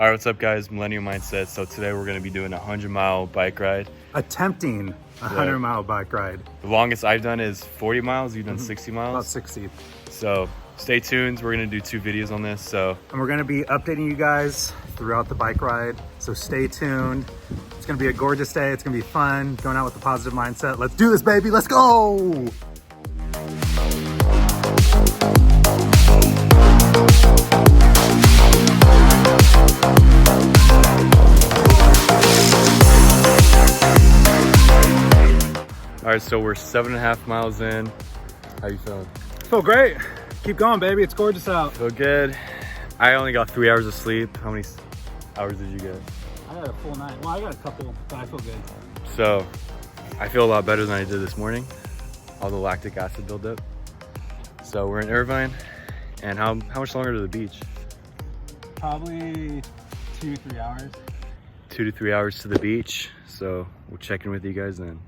All right, what's up guys, Millennial Mindset. So today we're gonna be doing a 100-mile bike ride. Attempting a 100-mile bike ride. The longest I've done is 40 miles, you've done 60 miles? About 60. So stay tuned, we're gonna do 2 videos on this. And we're gonna be updating you guys throughout the bike ride. So stay tuned. It's gonna be a gorgeous day, it's gonna be fun, going out with a positive mindset. Let's do this, baby, let's go! All right, so we're 7.5 miles in. How you feeling? Feel great. Keep going, baby. It's gorgeous out. Feel good. I only got 3 hours of sleep. How many hours did you get? I got a full night. Well, I got a couple, but I feel good. So I feel a lot better than I did this morning. All the lactic acid buildup. So we're in Irvine. And how much longer to the beach? Probably 2-3 hours. 2 to 3 hours to the beach. So we'll check in with you guys then.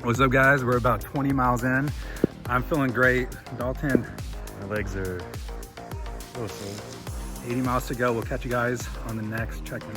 What's up, guys? We're about 20 miles in. I'm feeling great. Dalton, My legs are a little sore. 80 miles to go. We'll catch you guys on the next check-in.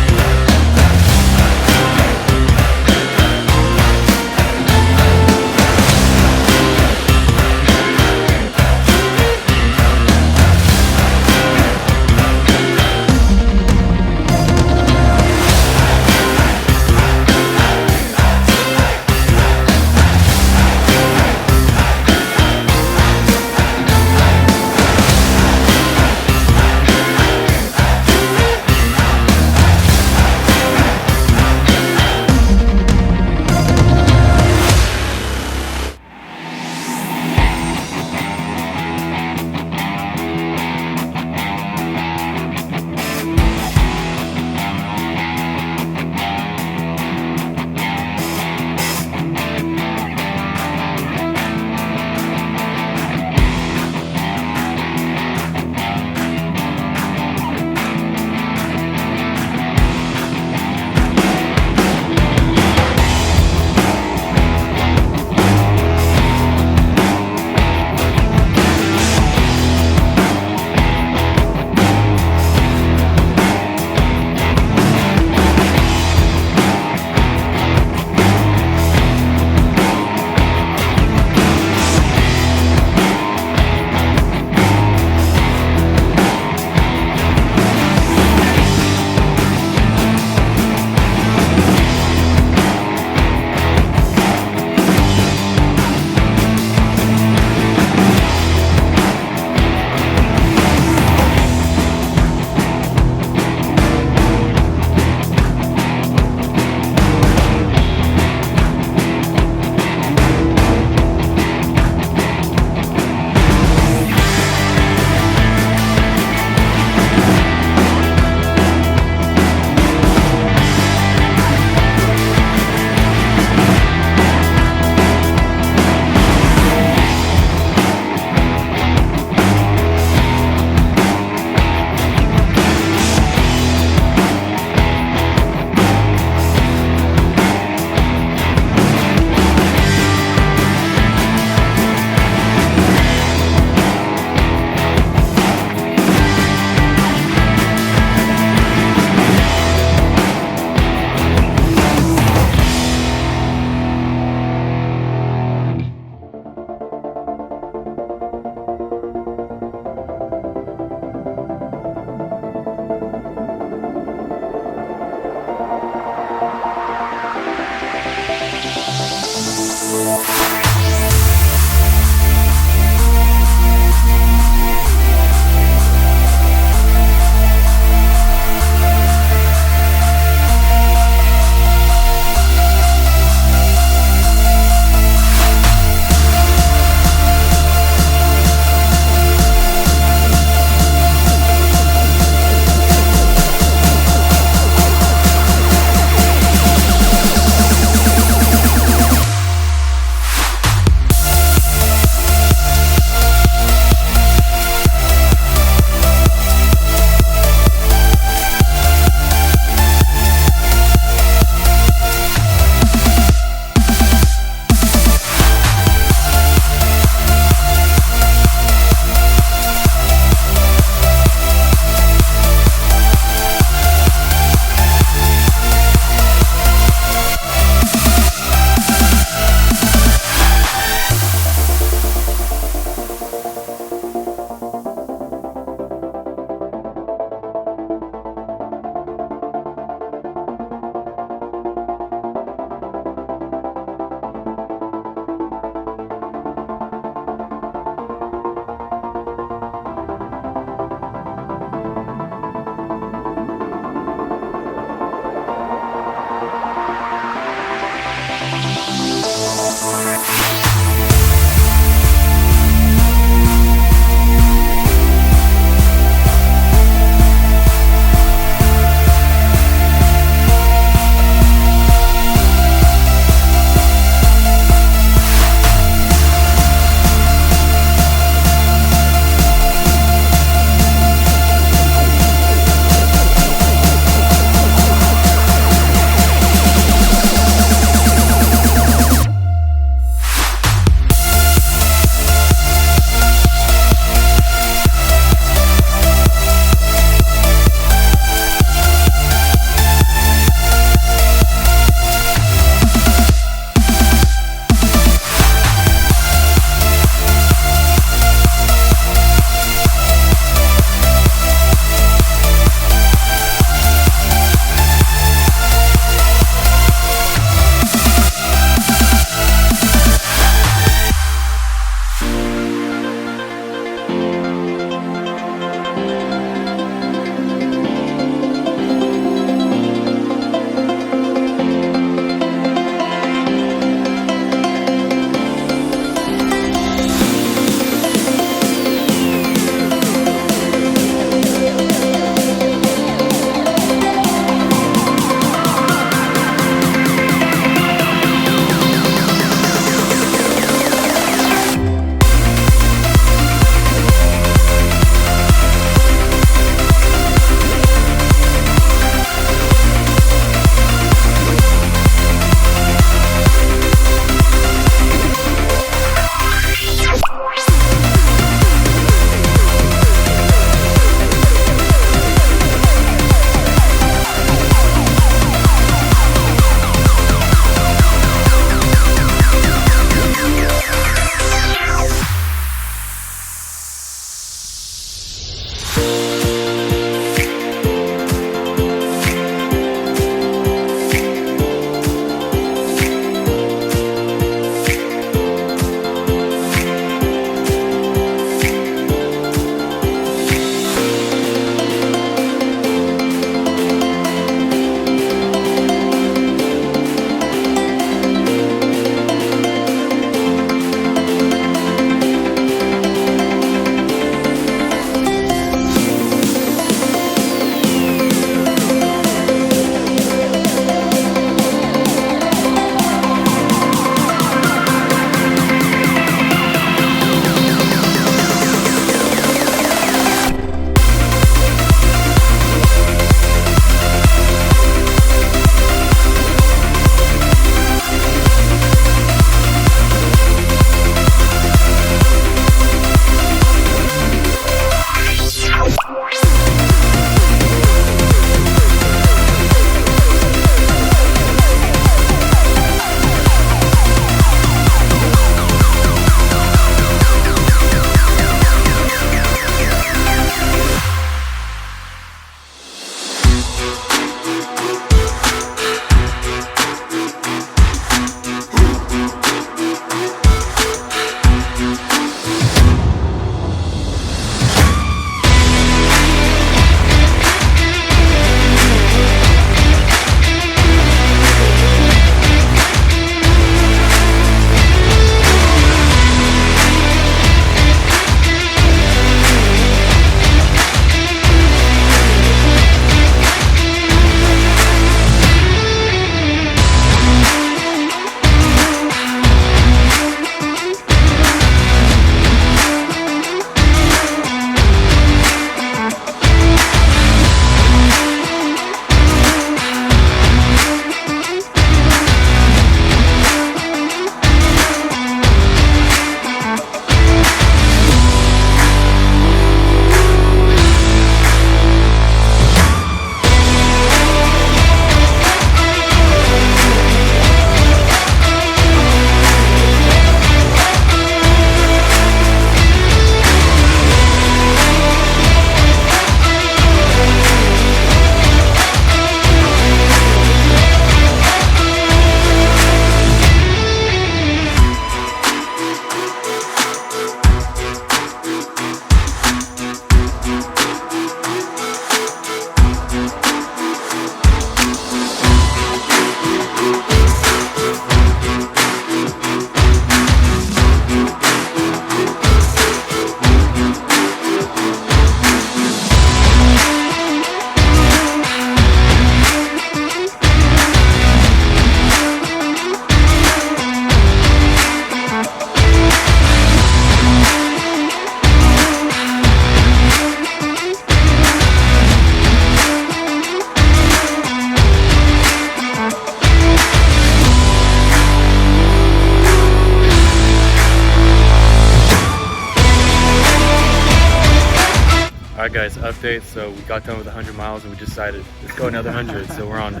guys, update. So we got done with 100 miles and we decided let's go another 100. So we're on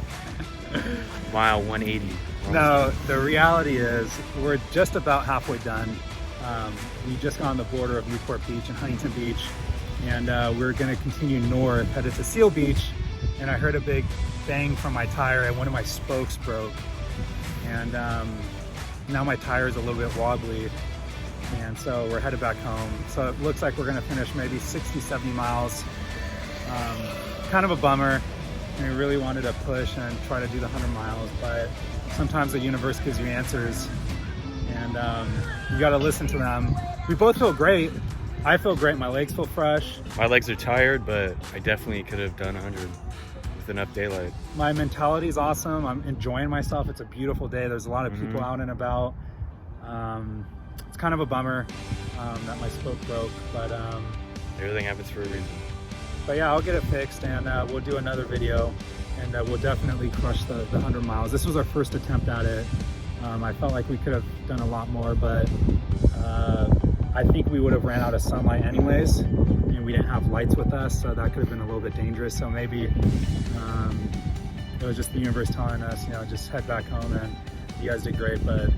mile 180. No, the reality is we're just about halfway done. We just got on the border of Newport Beach and Huntington Beach, and we're gonna continue north, headed to Seal Beach, and I heard a big bang from my tire and one of my spokes broke. And now my tire is a little bit wobbly, and so we're headed back home. So it looks like we're gonna finish maybe 60, 70 miles. Kind of a bummer. And we really wanted to push and try to do the 100 miles, but sometimes the universe gives you answers, and you gotta listen to them. We both feel great. I feel great, my legs feel fresh. My legs are tired, but I definitely could have done 100 with enough daylight. My mentality is awesome. I'm enjoying myself. It's a beautiful day. There's a lot of people out and about. It's kind of a bummer that my spoke broke, but everything happens for a reason. But yeah, I'll get it fixed, and we'll do another video, and we'll definitely crush the 100 miles. This was our first attempt at it. I felt like we could have done a lot more, but I think we would have ran out of sunlight anyways, and we didn't have lights with us, so that could have been a little bit dangerous. So maybe it was just the universe telling us, just head back home, and you guys did great, but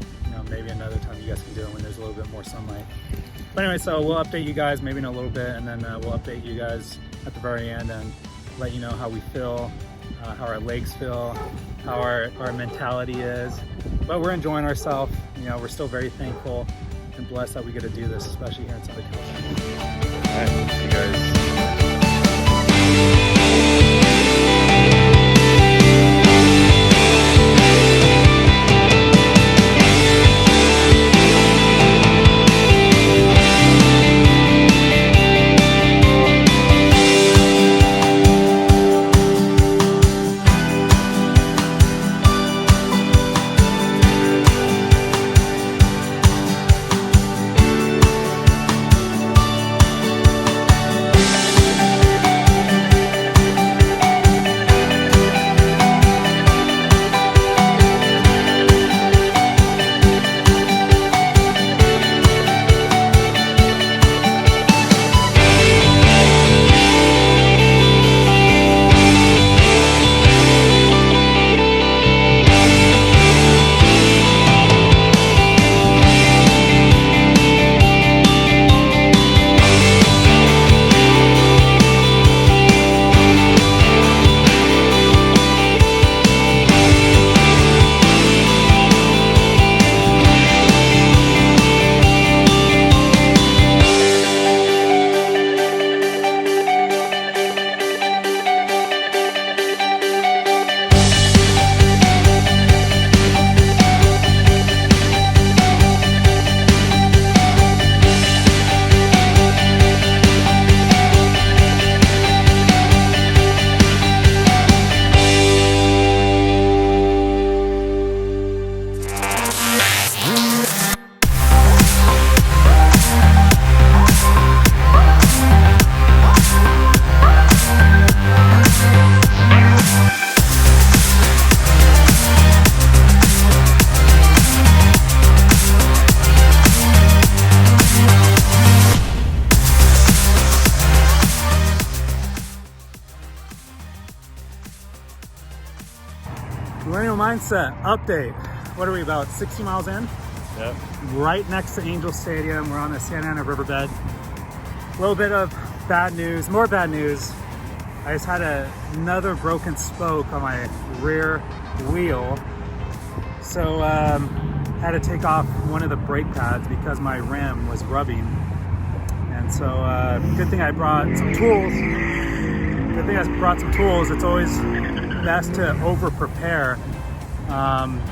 maybe another time you guys can do it when there's a little bit more sunlight. But anyway, so we'll update you guys maybe in a little bit, and then we'll update you guys at the very end and let you know how we feel, how our legs feel, how our mentality is. But we're enjoying ourselves. We're still very thankful and blessed that we get to do this, especially here in Southern California. All right, see you guys. Millennial Mindset update. What are we, about 60 miles in? Yep. Right next to Angel Stadium. We're on the Santa Ana riverbed. A little bit of bad news, more bad news. I just had another broken spoke on my rear wheel. So had to take off one of the brake pads because my rim was rubbing. And so good thing I brought some tools. Good thing I brought some tools. It's always best to over prepare.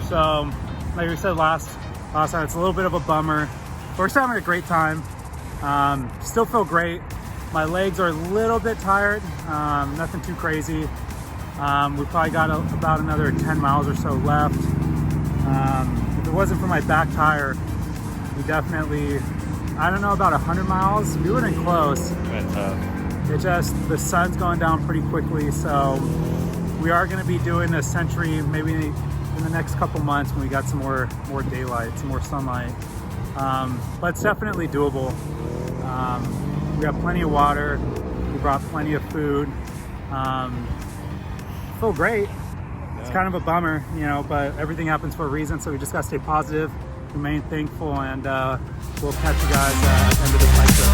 So like we said last time, it's a little bit of a bummer. We're still having a great time. Still feel great. My legs are a little bit tired, nothing too crazy. We probably got about another 10 miles or so left. If it wasn't for my back tire, we definitely, I don't know, about 100 miles. We would have been close. It just, the sun's going down pretty quickly, so we are going to be doing a century maybe in the next couple months when we got some more daylight, some more sunlight. But it's definitely doable. We have plenty of water. We brought plenty of food. Feel great. It's kind of a bummer, you know, but everything happens for a reason. So we just got to stay positive, remain thankful, and we'll catch you guys at the end of this bike trip.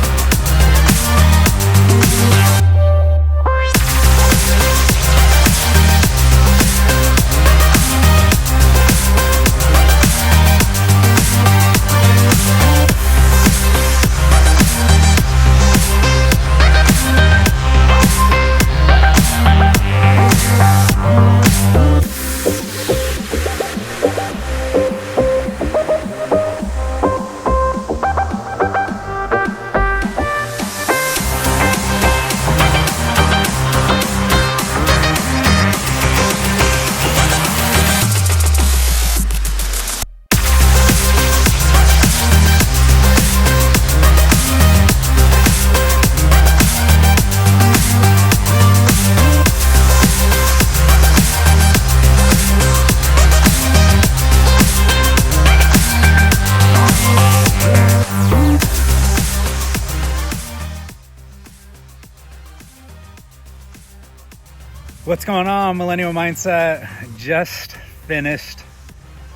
What's going on, Millennial Mindset? Just finished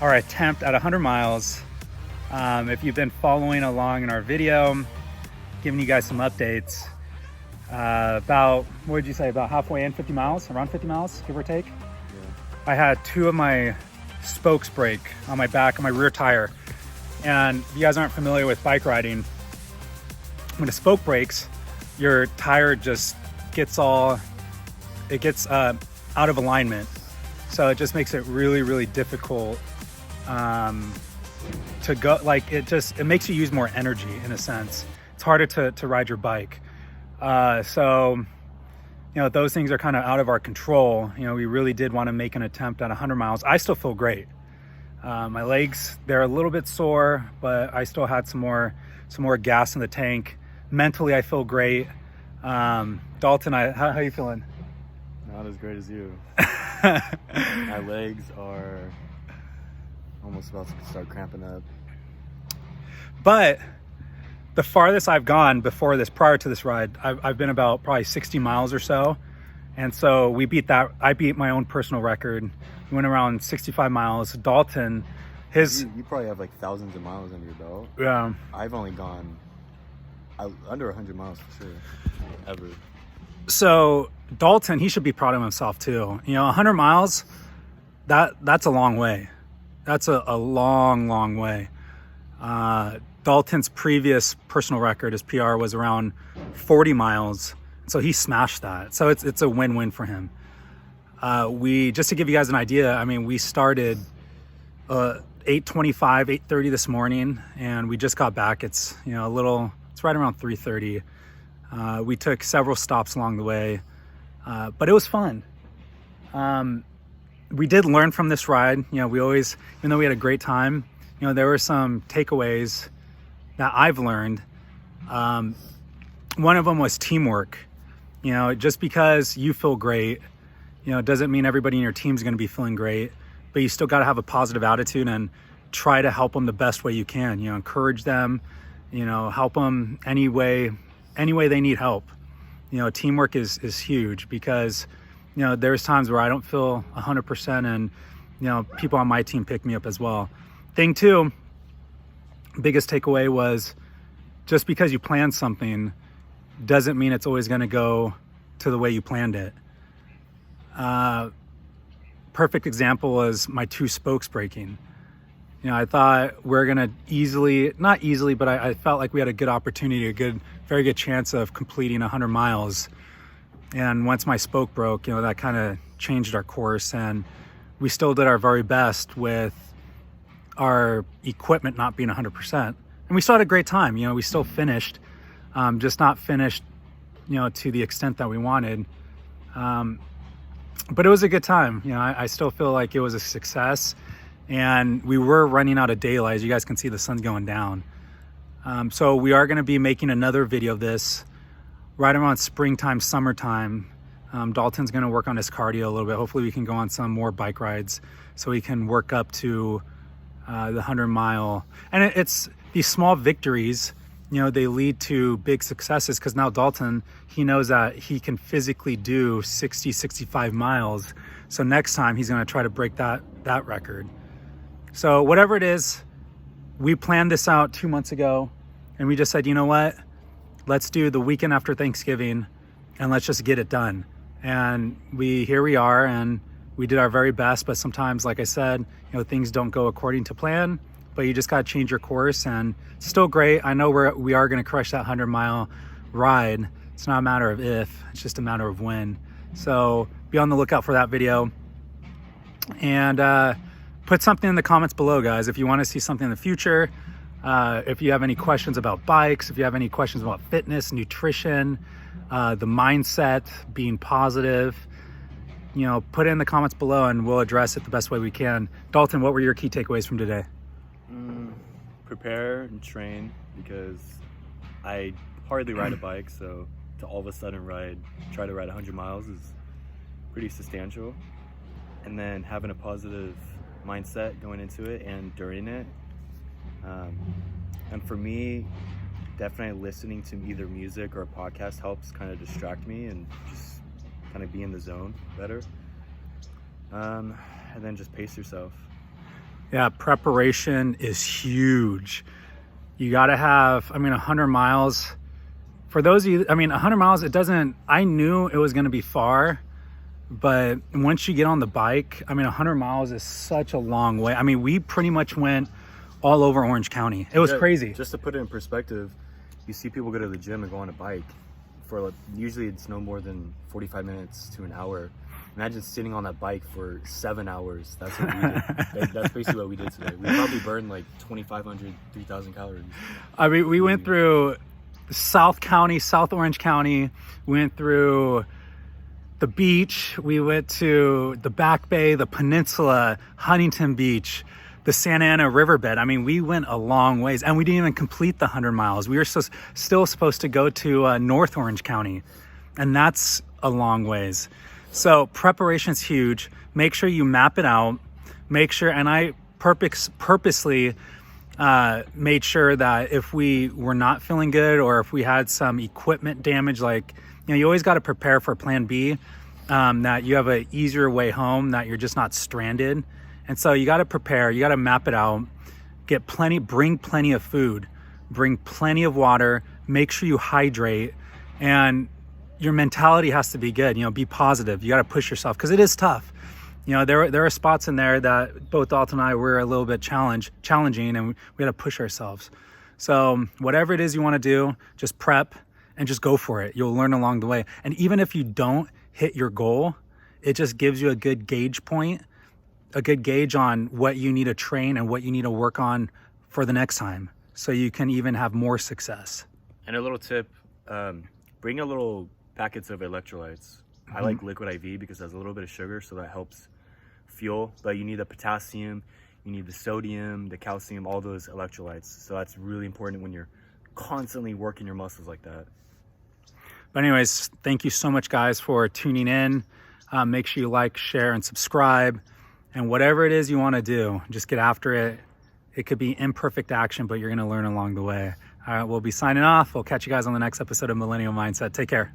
our attempt at 100 miles. If you've been following along in our video, giving you guys some updates, about, what did you say, about halfway in, 50 miles, around 50 miles, give or take? Yeah. I had two of my spokes break on my back, on my rear tire. And if you guys aren't familiar with bike riding, when a spoke breaks, your tire just gets out of alignment. So it just makes it really, really difficult to go, like it makes you use more energy in a sense. It's harder to ride your bike. So, you know, those things are kind of out of our control. You know, we really did want to make an attempt at 100 miles. I still feel great. My legs, they're a little bit sore, but I still had some more gas in the tank. Mentally, I feel great. Dalton, how are you feeling? Not as great as you. My legs are almost about to start cramping up. But the farthest I've gone before this, prior to this ride, I've been about probably 60 miles or so. And so we beat that. I beat my own personal record. We went around 65 miles. Dalton, You probably have like thousands of miles under your belt. Yeah. I've only gone under 100 miles for sure, ever. So Dalton, he should be proud of himself too. You know, 100 miles, that's a long way. That's a long, long way. Dalton's previous personal record, his PR, was around 40 miles. So he smashed that. So it's a win-win for him. Just to give you guys an idea, I mean, we started 8:25, 8:30 this morning, and we just got back. It's, you know, it's right around 3:30. We took several stops along the way, but it was fun. We did learn from this ride. You know, even though we had a great time, you know, there were some takeaways that I've learned. One of them was teamwork. You know, just because you feel great, you know, it doesn't mean everybody in your team is going to be feeling great, but you still got to have a positive attitude and try to help them the best way you can. You know, encourage them, you know, help them any way they need help. You know, teamwork is huge, because, you know, there's times where I don't feel 100%, and, you know, people on my team pick me up as well. Thing two, biggest takeaway was, just because you plan something doesn't mean it's always going to go to the way you planned it. Perfect example was my two spokes breaking. You know, I thought we're going to not easily, but I felt like we had a good opportunity, very good chance of completing 100 miles. And once my spoke broke, you know, that kind of changed our course, and we still did our very best with our equipment not being 100%. And we still had a great time. You know, we still finished, just not finished, you know, to the extent that we wanted. But it was a good time. You know, I still feel like it was a success. And we were running out of daylight. As you guys can see, the sun's going down. So we are going to be making another video of this right around springtime, summertime. Dalton's going to work on his cardio a little bit. Hopefully we can go on some more bike rides so we can work up to the 100 mile. And it's these small victories, you they lead to big successes, because now Dalton, he knows that he can physically do 60, 65 miles. So next time he's going to try to break that record. So whatever it is, we planned this out 2 months ago, and we just said, you know what, let's do the weekend after Thanksgiving and let's just get it done. And here we are, and we did our very best, but sometimes, like I said, things don't go according to plan, but you just got to change your course. And it's still great. I know we are going to crush that 100-mile ride. It's not a matter of if, it's just a matter of when. So be on the lookout for that video, and put something in the comments below, guys, if you want to see something in the future. If you have any questions about bikes, if you have any questions about fitness, nutrition, the mindset, being positive, put it in the comments below and we'll address it the best way we can. Dalton, what were your key takeaways from today? Prepare and train, because I hardly ride a bike, so to all of a sudden try to ride 100 miles is pretty substantial. And then having a positive mindset going into it and during it. And for me, definitely listening to either music or a podcast helps kind of distract me and just kind of be in the zone better. And then just pace yourself. Yeah, preparation is huge. You got to have, 100 miles. For those of you, 100 miles, I knew it was going to be far, but once you get on the bike, 100 miles is such a long way. We pretty much went all over Orange County. It was crazy. Just to put it in perspective, you see people go to the gym and go on a bike for usually it's no more than 45 minutes to an hour. Imagine sitting on that bike for 7 hours. That's what we did. That's basically what we did today. We probably burned 2,500, 3,000 calories. We went through South County, South Orange County. We went through the beach. We went to the Back Bay, the Peninsula, Huntington Beach, the Santa Ana riverbed. We went a long ways, and we didn't even complete the 100 miles. We were still supposed to go to North Orange County, and that's a long ways. So preparation's huge. Make sure you map it out. Make sure, and I purposely made sure that if we were not feeling good, or if we had some equipment damage, you always got to prepare for plan B, that you have an easier way home, that you're just not stranded. And so you got to prepare, you got to map it out, bring plenty of food, bring plenty of water, make sure you hydrate, and your mentality has to be good. Be positive. You got to push yourself, because it is tough. There are spots in there that both Dalton and I were a little bit challenging, and we got to push ourselves. So whatever it is you want to do, just prep and just go for it. You'll learn along the way. And even if you don't hit your goal, it just gives you a good gauge on what you need to train and what you need to work on for the next time, so you can even have more success. And a little tip, bring a little packets of electrolytes. I like liquid IV because it has a little bit of sugar, so that helps fuel. But you need the potassium, you need the sodium, the calcium, all those electrolytes. So that's really important when you're constantly working your muscles like that. But anyways, thank you so much, guys, for tuning in. Make sure you like, share, and subscribe. And whatever it is you want to do, just get after it. It could be imperfect action, but you're going to learn along the way. All right, we'll be signing off. We'll catch you guys on the next episode of Millennial Mindset. Take care.